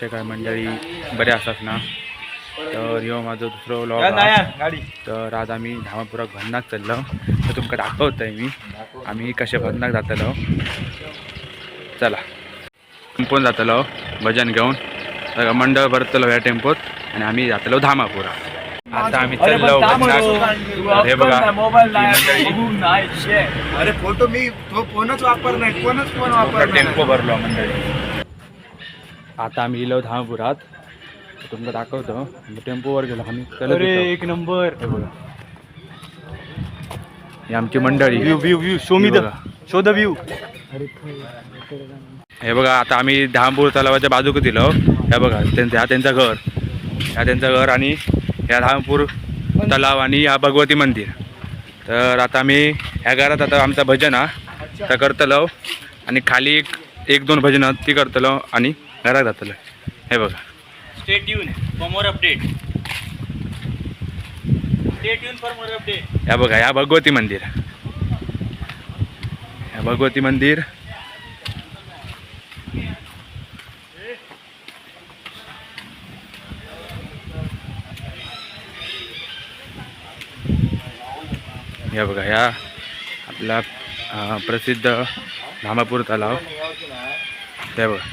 कसे काय मंडळी बरे असतात ना. तर ह्यो माझं दुसरं व्लॉग गाडी. तर आज आम्ही धामापुरात भजनाक चाललो. तर तुमका दाखवतोय मी आम्ही कसे भजनाक जातलो. चला टेम्पोन जातलो भजन घेऊन. तर मंडळ भरतलो ह्या टेम्पोत आणि आम्ही जातलो धामापुरा. आता आम्ही चाललो भजनाक. हे बघा अरे फोटो मी तो फोनच वापर नाही फोन वापर टेम्पो भरलो मंडळी. आता आम्ही गेलो धामापुरात. तुमका दाखवतो टेम्पोवर गेलो आम्ही. अरे एक नंबर. हे बघा ही आमची मंडळी. View show me the show the view. हे बघा आता आम्ही धामपूर तलावाच्या बाजूक दिलो. हे बघा त्यांचं घर. त्यांचं घर आणि ह्या धामपूर तलाव आणि या भगवती मंदिर. तर आता आम्ही ह्या घरात आता आमचा भजन हा तर करतलो आणि खाली एक दोन भजन ती करतलो आणि घरात जातलो. हे बघा Stay tuned for more update. Stay tuned for more update. या बघा या भगवती मंदिर. या भगवती मंदिर. या बघा ह्या आपला प्रसिद्ध धामापूर तलाव. हे बघा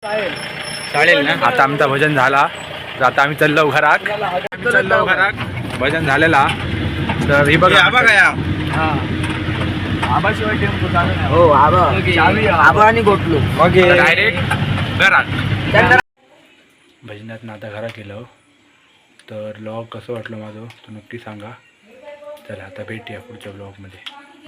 चालेल ना. आता आमचा भजन झाला तर आता आम्ही चाललो घरात. भजन झालेला तर ही बघा आबाशिवाय टेम्पो चालू नाही. हो आबा आणि गोटलो डायरेक्ट घरात. भजनात आता घरात गेलो तर ब्लॉग कसं वाटलं माझं तू नक्की सांगा. चला आता भेटूया पुढच्या ब्लॉगमध्ये.